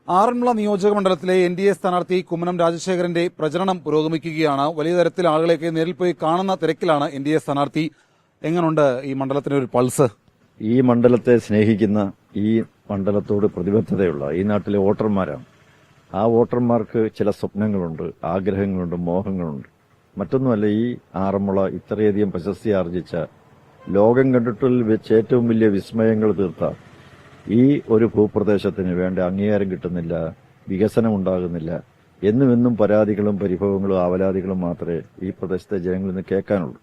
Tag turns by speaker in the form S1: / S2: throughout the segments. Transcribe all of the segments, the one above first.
S1: ആറന്മുള നിയോജക മണ്ഡലത്തിലെ NDA സ്ഥാനാർത്ഥി കുമ്മനം രാജശേഖരന്റെ പ്രചരണം പുരോഗമിക്കുകയാണ്. വലിയ തരത്തിൽ ആളുകളെയൊക്കെ നേരിൽ പോയി കാണുന്ന തിരക്കിലാണ് NDA സ്ഥാനാർത്ഥി. എങ്ങനെയുണ്ട് ഈ മണ്ഡലത്തിന്റെ ഒരു പൾസ്?
S2: ഈ മണ്ഡലത്തെ സ്നേഹിക്കുന്ന, ഈ മണ്ഡലത്തോട് പ്രതിബദ്ധതയുള്ള ഈ നാട്ടിലെ വോട്ടർമാരാണ്. ആ വോട്ടർമാർക്ക് ചില സ്വപ്നങ്ങളുണ്ട്, ആഗ്രഹങ്ങളുണ്ട്, മോഹങ്ങളുണ്ട്. മറ്റൊന്നുമല്ല, ഈ ആറന്മുള ഇത്രയധികം പ്രശസ്തി ആർജിച്ച, ലോകം കണ്ടിട്ടുള്ള വെച്ച് ഏറ്റവും വലിയ വിസ്മയങ്ങൾ തീർത്ത ഈ ഒരു ഭൂപ്രദേശത്തിന് വേണ്ട അംഗീകാരം കിട്ടുന്നില്ല, വികസനം ഉണ്ടാകുന്നില്ല, എന്നും പരാതികളും പരിഭവങ്ങളും ആവലാതികളും മാത്രമേ ഈ പ്രദേശത്തെ ജനങ്ങളിൽ നിന്ന് കേൾക്കാനുള്ളൂ.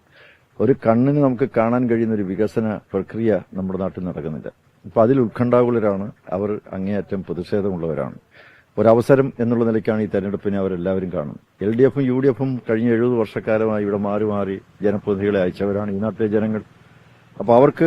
S2: ഒരു കണ്ണിന് നമുക്ക് കാണാൻ കഴിയുന്ന ഒരു വികസന പ്രക്രിയ നമ്മുടെ നാട്ടിൽ നടക്കുന്നില്ല. അപ്പൊ അതിൽ ഉത്കണ്ഠാകുലരാണ് അവർ, അങ്ങേയറ്റം പ്രതിഷേധമുള്ളവരാണ്. ഒരവസരം എന്നുള്ള നിലയ്ക്കാണ് ഈ തെരഞ്ഞെടുപ്പിനെ അവരെല്ലാവരും കാണുന്നത്. LDFും UDFും കഴിഞ്ഞ 70 വർഷക്കാലമായി ഇവിടെ മാറി മാറി ജനപ്രതിനിധികളെ അയച്ചവരാണ് ഈ നാട്ടിലെ ജനങ്ങൾ. അപ്പൊ അവർക്ക്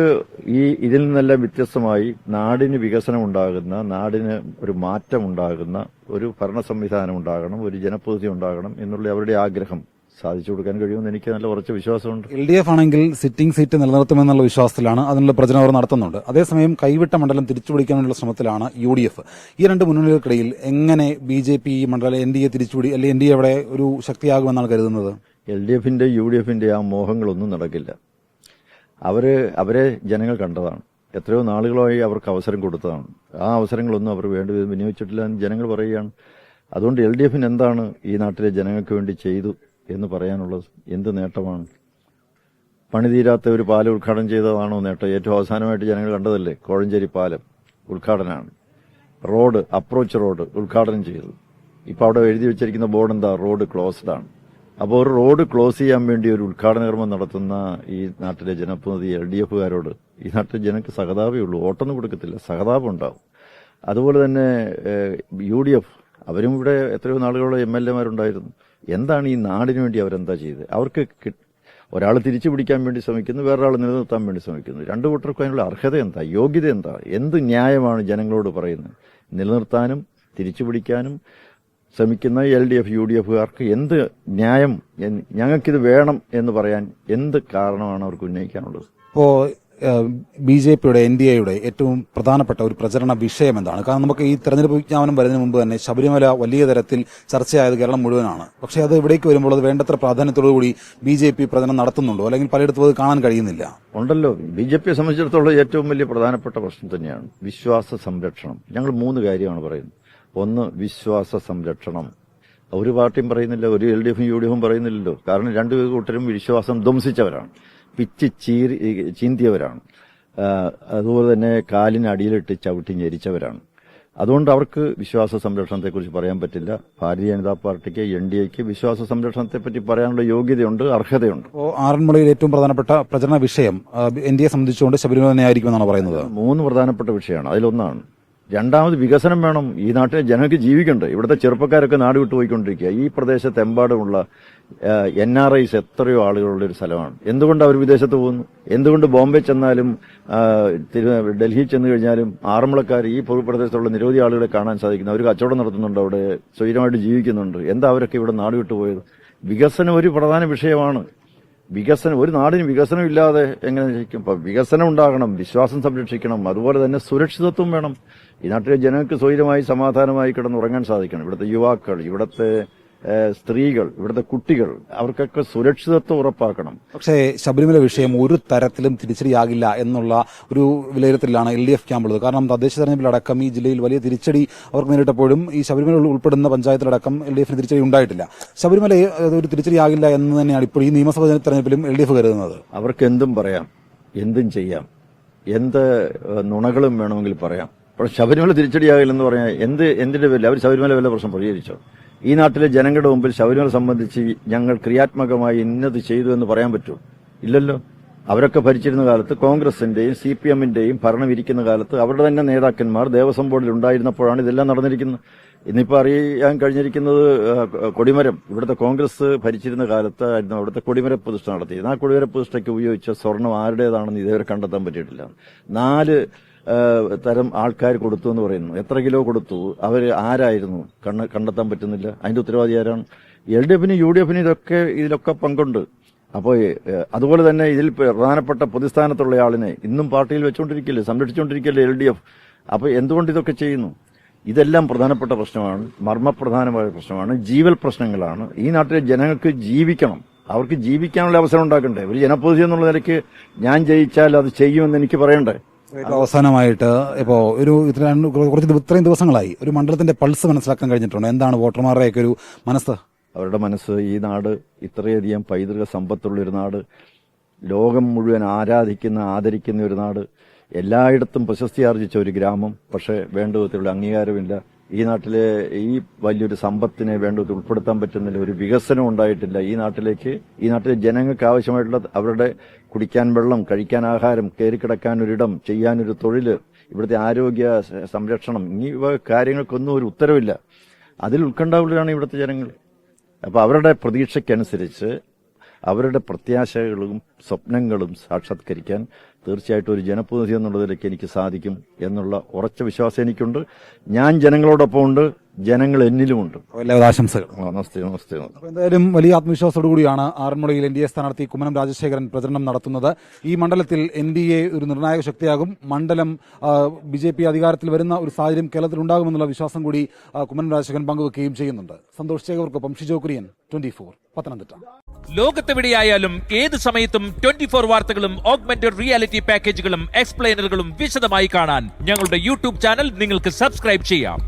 S2: ഇതിൽ നിന്നെല്ലാം വ്യത്യസ്തമായി നാടിന് വികസനം ഉണ്ടാകുന്ന, നാടിന് ഒരു മാറ്റം ഉണ്ടാകുന്ന ഒരു ഭരണ സംവിധാനം ഉണ്ടാകണം, ഒരു ജനപ്രതിനിധി ഉണ്ടാകണം എന്നുള്ള അവരുടെ ആഗ്രഹം സാധിച്ചു കൊടുക്കാൻ കഴിയുമെന്ന് എനിക്ക് നല്ല ഉറച്ച വിശ്വാസമുണ്ട്.
S1: LDF ആണെങ്കിൽ സിറ്റിംഗ് സീറ്റ് നിലനിർത്തുമെന്നുള്ള വിശ്വാസത്തിലാണ്, അതിനുള്ള പ്രചരണം അവർ നടത്തുന്നുണ്ട്. അതേസമയം കൈവിട്ട മണ്ഡലം തിരിച്ചുപിടിക്കാനുള്ള ശ്രമത്തിലാണ് UDF. ഈ രണ്ട് മുന്നണികൾക്കിടയിൽ എങ്ങനെ BJP ഈ മണ്ഡലം NDA തിരിച്ചുപിടി, അല്ലെങ്കിൽ NDA അവിടെ ഒരു ശക്തിയാകുമെന്നാണ് കരുതുന്നത്?
S2: LDFന്റെ UDFന്റെ ആ മോഹങ്ങളൊന്നും നടക്കില്ല. അവരെ ജനങ്ങൾ കണ്ടതാണ്. എത്രയോ നാളുകളായി അവർക്ക് അവസരം കൊടുത്തതാണ്. ആ അവസരങ്ങളൊന്നും അവർ വേണ്ടവിധം വിനിയോഗിച്ചിട്ടില്ല എന്ന് ജനങ്ങൾ പറയുകയാണ്. അതുകൊണ്ട് LDFന് എന്താണ് ഈ നാട്ടിലെ ജനങ്ങൾക്ക് വേണ്ടി ചെയ്തു എന്ന് പറയാനുള്ളത്? എന്ത് നേട്ടമാണ്? പണിതീരാത്ത ഒരു പാലം ഉദ്ഘാടനം ചെയ്തതാണോ നേട്ടം? ഏറ്റവും അവസാനമായിട്ട് ജനങ്ങൾ കണ്ടതല്ലേ കോഴഞ്ചേരി പാലം ഉദ്ഘാടനമാണ്. റോഡ്, അപ്രോച്ച് റോഡ് ഉദ്ഘാടനം ചെയ്തു. ഇപ്പൊ അവിടെ എഴുതി വെച്ചിരിക്കുന്ന ബോർഡ് എന്താ? റോഡ് ക്ലോസ്ഡ് ആണ്. അപ്പോൾ ഒരു റോഡ് ക്ലോസ് ചെയ്യാൻ വേണ്ടി ഒരു ഉദ്ഘാടന കർമ്മം നടത്തുന്ന ഈ നാട്ടിലെ ജനപ്രതിനിധി LDFകാരോട് ഈ നാട്ടിലെ ജനങ്ങൾക്ക് സഹതാപേ ഉള്ളൂ. വോട്ടൊന്നും കൊടുക്കത്തില്ല, സഹതാപം ഉണ്ടാവും. അതുപോലെ തന്നെ UDF, അവരും ഇവിടെ എത്രയോ നാളുകളുടെ MLAമാരുണ്ടായിരുന്നു. എന്താണ് ഈ നാടിനു വേണ്ടി അവരെന്താ ചെയ്തത്? അവർക്ക് ഒരാൾ തിരിച്ചു പിടിക്കാൻ വേണ്ടി ശ്രമിക്കുന്നു, വേറൊരാൾ നിലനിർത്താൻ വേണ്ടി ശ്രമിക്കുന്നു. രണ്ടു കൂട്ടർക്കും അതിനുള്ള അർഹത എന്താ, യോഗ്യത എന്താ, എന്ത് ന്യായമാണ് ജനങ്ങളോട് പറയുന്നത്? നിലനിർത്താനും തിരിച്ചു പിടിക്കാനും ശ്രമിക്കുന്ന LDF UDFകാർക്ക് എന്ത് ന്യായം, ഞങ്ങൾക്കിത് വേണം എന്ന് പറയാൻ എന്ത് കാരണമാണ് അവർക്ക് ഉന്നയിക്കാനുള്ളത്?
S1: ഇപ്പോ BJPയുടെ NDAയുടെ ഏറ്റവും പ്രധാനപ്പെട്ട ഒരു പ്രചരണ വിഷയം എന്താണ്? കാരണം നമുക്ക് ഈ തെരഞ്ഞെടുപ്പ് വിജ്ഞാപനം വരുന്നതിന് മുമ്പ് തന്നെ ശബരിമല വലിയ തരത്തിൽ ചർച്ചയായത് കേരളം മുഴുവനാണ്. പക്ഷേ അത് ഇവിടേക്ക് വരുമ്പോൾ അത് വേണ്ടത്ര പ്രാധാന്യത്തോടുകൂടി BJP പ്രചരണം നടത്തുന്നുണ്ടോ, അല്ലെങ്കിൽ പലയിടത്തും അത് കാണാൻ കഴിയുന്നില്ല?
S2: ഉണ്ടല്ലോ. BJPയെ സംബന്ധിച്ചിടത്തോളം ഏറ്റവും വലിയ പ്രധാനപ്പെട്ട പ്രശ്നം തന്നെയാണ് വിശ്വാസ സംരക്ഷണം. ഞങ്ങൾ 3 കാര്യമാണ് പറയുന്നത്. ഒന്ന്, വിശ്വാസ സംരക്ഷണം. ഒരു പാർട്ടിയും പറയുന്നില്ല, ഒരു LDFും UDFും പറയുന്നില്ലല്ലോ. കാരണം രണ്ടു കൂട്ടരും വിശ്വാസം ധ്വംസിച്ചവരാണ്, പിച്ച് ചീന്തിയവരാണ്. അതുപോലെ തന്നെ കാലിന് അടിയിലിട്ട് ചവിട്ടി ഞെരിച്ചവരാണ്. അതുകൊണ്ട് അവർക്ക് വിശ്വാസ സംരക്ഷണത്തെക്കുറിച്ച് പറയാൻ പറ്റില്ല. ഭാരതീയ ജനതാ പാർട്ടിക്ക്, NDAക്ക് വിശ്വാസ സംരക്ഷണത്തെപ്പറ്റി പറയാനുള്ള യോഗ്യതയുണ്ട്, അർഹതയുണ്ട്.
S1: ആറന്മുളയിൽ ഏറ്റവും പ്രധാനപ്പെട്ട പ്രചരണ വിഷയം NDAയെ സംബന്ധിച്ചുകൊണ്ട് ശബരിമല തന്നെയായിരിക്കുമെന്നാണ് പറയുന്നത്. 3
S2: പ്രധാനപ്പെട്ട വിഷയമാണ്. അതിലൊന്നാണ്. രണ്ടാമത്, വികസനം വേണം. ഈ നാട്ടിലെ ജനങ്ങൾക്ക് ജീവിക്കണ്ടേ? ഇവിടുത്തെ ചെറുപ്പക്കാരൊക്കെ നാട് വിട്ടു പോയിക്കൊണ്ടിരിക്കുക. ഈ പ്രദേശത്ത് എമ്പാടുമുള്ള NRIs എത്രയോ ആളുകളുള്ള ഒരു സ്ഥലമാണ്. എന്തുകൊണ്ട് അവർ വിദേശത്ത് പോകുന്നു? എന്തുകൊണ്ട് ബോംബെ ചെന്നാലും ഡൽഹി ചെന്ന് കഴിഞ്ഞാലും ആറന്മുളക്കാർ, ഈ പ്രദേശത്തുള്ള നിരവധി ആളുകളെ കാണാൻ സാധിക്കുന്നു. അവർ കച്ചവടം നടത്തുന്നുണ്ട്, അവിടെ സ്വൈരമായിട്ട് ജീവിക്കുന്നുണ്ട്. എന്താ അവരൊക്കെ ഇവിടെ നാട് വിട്ടുപോയത്? വികസനം ഒരു പ്രധാന വിഷയമാണ്. വികസനം, ഒരു നാടിന് വികസനം ഇല്ലാതെ എങ്ങനെ ജയിക്കും? അപ്പൊ വികസനം ഉണ്ടാകണം, വിശ്വാസം സംരക്ഷിക്കണം, അതുപോലെ തന്നെ സുരക്ഷിതത്വം വേണം. ഈ നാട്ടിലെ ജനങ്ങൾക്ക് സ്വൈരമായി സമാധാനമായി കിടന്നുറങ്ങാൻ സാധിക്കണം. ഇവിടുത്തെ യുവാക്കൾ, ഇവിടുത്തെ സ്ത്രീകൾ, ഇവിടുത്തെ കുട്ടികൾ, അവർക്കൊക്കെ സുരക്ഷിതത്വം ഉറപ്പാക്കണം.
S1: പക്ഷേ ശബരിമല വിഷയം ഒരു തരത്തിലും തിരിച്ചടിയാകില്ല എന്നുള്ള ഒരു വിലയിരുത്തലാണ് LDF ക്യാമ്പുള്ളത്. കാരണം തദ്ദേശ തെരഞ്ഞെടുപ്പിലടക്കം ഈ ജില്ലയിൽ വലിയ തിരിച്ചടി അവർക്ക് നേരിട്ടപ്പോഴും ഈ ശബരിമല ഉൾപ്പെടുന്ന പഞ്ചായത്തിലടക്കം LDFന് തിരിച്ചടി ഉണ്ടായിട്ടില്ല. ശബരിമല ഒരു തിരിച്ചടിയാകില്ല എന്ന് തന്നെയാണ് ഇപ്പോൾ ഈ നിയമസഭാ തെരഞ്ഞെടുപ്പിലും LDF കരുതുന്നത്.
S2: അവർക്ക് എന്തും പറയാം, എന്തും ചെയ്യാം, എന്ത് നുണകളും വേണമെങ്കിൽ പറയാം. പക്ഷെ ശബരിമല തിരിച്ചടിയാകില്ലെന്ന് പറയാൻ എന്തിന്റെ പേരിൽ അവർ ശബരിമല വല്ല പ്രശ്നം പരിഹരിച്ചോ? ഈ നാട്ടിലെ ജനങ്ങളുടെ മുമ്പിൽ ശബരിമല സംബന്ധിച്ച് ഞങ്ങൾ ക്രിയാത്മകമായി ഇന്നത് ചെയ്തു എന്ന് പറയാൻ പറ്റുമോ? ഇല്ലല്ലോ. അവരൊക്കെ ഭരിച്ചിരുന്ന കാലത്ത് കോൺഗ്രസിന്റെയും CPMന്റെയും ഭരണം ഇരിക്കുന്ന കാലത്ത് അവരുടെ തന്നെ നേതാക്കന്മാർ ദേവസ്വം ബോർഡിൽ ഉണ്ടായിരുന്നപ്പോഴാണ് ഇതെല്ലാം നടന്നിരിക്കുന്നത്. ഇന്നിപ്പോൾ അറിയാൻ കഴിഞ്ഞിരിക്കുന്നത് കൊടിമരം, ഇവിടുത്തെ കോൺഗ്രസ് ഭരിച്ചിരുന്ന കാലത്തായിരുന്നു അവിടുത്തെ കൊടിമര പ്രതിഷ്ഠ നടത്തിയത്. ആ കൊടിമര പ്രതിഷ്ഠയ്ക്ക് ഉപയോഗിച്ച സ്വർണം ആരുടേതാണെന്ന് ഇതുവരെ കണ്ടെത്താൻ പറ്റിയിട്ടില്ല. 4 തരം ആൾക്കാർ കൊടുത്തു എന്ന് പറയുന്നു. എത്ര കിലോ കൊടുത്തു, അവർ ആരായിരുന്നു കണ്ടെത്താൻ പറ്റുന്നില്ല. അതിന്റെ ഉത്തരവാദി ആരാണ്? LDFനും UDFനും ഇതിലൊക്കെ പങ്കുണ്ട്. അപ്പോൾ അതുപോലെ തന്നെ ഇതിൽ പ്രധാനപ്പെട്ട പൊതുസ്ഥാനത്തുള്ള ആളിനെ ഇന്നും പാർട്ടിയിൽ വെച്ചുകൊണ്ടിരിക്കില്ലേ, സംരക്ഷിച്ചുകൊണ്ടിരിക്കില്ലേ LDF. അപ്പൊ എന്തുകൊണ്ട് ഇതൊക്കെ ചെയ്യുന്നു? ഇതെല്ലാം പ്രധാനപ്പെട്ട പ്രശ്നമാണ്, മർമ്മപ്രധാനമായ പ്രശ്നമാണ്, ജീവൽ പ്രശ്നങ്ങളാണ്. ഈ നാട്ടിലെ ജനങ്ങൾക്ക് ജീവിക്കണം, അവർക്ക് ജീവിക്കാനുള്ള അവസരം ഉണ്ടാക്കണ്ടേ? ഒരു ജനപ്രതിനിധി എന്നുള്ള നിലയ്ക്ക് ഞാൻ ജയിച്ചാൽ അത് ചെയ്യുമെന്ന് എനിക്ക് പറയണ്ടേ?
S1: ഏറ്റവും അവസാനമായിട്ട് ഇപ്പോൾ ഇത്രയും ദിവസങ്ങളായി ഒരു മണ്ഡലത്തിന്റെ പൾസ് മനസ്സിലാക്കാൻ കഴിഞ്ഞിട്ടുണ്ട്. എന്താണ് വോട്ടർമാരുടെയൊക്കെ ഒരു മനസ്സ്?
S2: അവരുടെ മനസ്സ്, ഈ നാട് ഇത്രയധികം പൈതൃക സമ്പത്തുള്ള ഒരു നാട്, ലോകം മുഴുവൻ ആദരിക്കുന്ന ഒരു നാട്, എല്ലായിടത്തും പ്രശസ്തി ആർജിച്ച ഒരു ഗ്രാമം, പക്ഷേ വേണ്ട വിധത്തിലുള്ള അംഗീകാരമില്ല. ഈ നാട്ടിലെ ഈ വലിയൊരു സമ്പത്തിനെ വേണ്ട വിധത്തിൽ ഉൾപ്പെടുത്താൻ പറ്റുന്നില്ല, ഒരു വികസനം ഉണ്ടായിട്ടില്ല. ഈ നാട്ടിലെ ജനങ്ങൾക്ക് ആവശ്യമായിട്ടുള്ള അവരുടെ കുടിക്കാൻ വെള്ളം, കഴിക്കാൻ ആഹാരം, കയറിക്കിടക്കാൻ ഒരിടം, ചെയ്യാനൊരു തൊഴില്, ഇവിടുത്തെ ആരോഗ്യ സംരക്ഷണം, ഈ കാര്യങ്ങൾക്കൊന്നും ഒരു ഉത്തരവില്ല. അതിൽ ഉത്കണ്ഠാകുലരാണ് ഇവിടുത്തെ ജനങ്ങൾ. അപ്പോൾ അവരുടെ പ്രതീക്ഷയ്ക്കനുസരിച്ച് അവരുടെ പ്രത്യാശകളും സ്വപ്നങ്ങളും സാക്ഷാത്കരിക്കാൻ തീർച്ചയായിട്ടും ഒരു ജനപ്രതിനിധി എന്നുള്ളതിലേക്ക് എനിക്ക് സാധിക്കും എന്നുള്ള ഉറച്ച വിശ്വാസം എനിക്കുണ്ട്. ഞാൻ ജനങ്ങളോടൊപ്പം ഉണ്ട്, ജനങ്ങൾ എന്നിലുമുണ്ട്.
S1: എല്ലാവിധ ആശംസകൾ.
S2: നമസ്തേ.
S1: അപ്പോൾ എന്തായാലും വലിയ ആത്മവിശ്വാസത്തോടു കൂടിയാണ് ആറന്മുളയിൽ NDA സ്ഥാനാർത്ഥി കുമ്മനം രാജശേഖരൻ പ്രചരണം നടത്തുന്നത്. ഈ മണ്ഡലത്തിൽ NDA ഒരു നിർണായക ശക്തിയാകും. മണ്ഡലം BJP അധികാരത്തിൽ വരുന്ന ഒരു സാഹചര്യം കേരളത്തിൽ ഉണ്ടാകുമെന്നുള്ള വിശ്വാസം കൂടി കുമ്മനം രാജശേഖരൻ പങ്കുവെക്കുകയും ചെയ്യുന്നുണ്ട്. സന്തോഷ് ചേകവർക്കൊപ്പം ഷിജോ കുര്യൻ, 24 പത്തനംതിട്ട.
S3: ലോകത്തെവിടെയായാലും ഏത് സമയത്തും 24 വാർത്തകളും ഓഗ്മെന്റഡ് റിയാലിറ്റി പാക്കേജുകളും എക്സ്പ്ലെയിനറുകളും വിശദമായി കാണാൻ ഞങ്ങളുടെ യൂട്യൂബ് ചാനൽ നിങ്ങൾക്ക് സബ്സ്ക്രൈബ് ചെയ്യാം.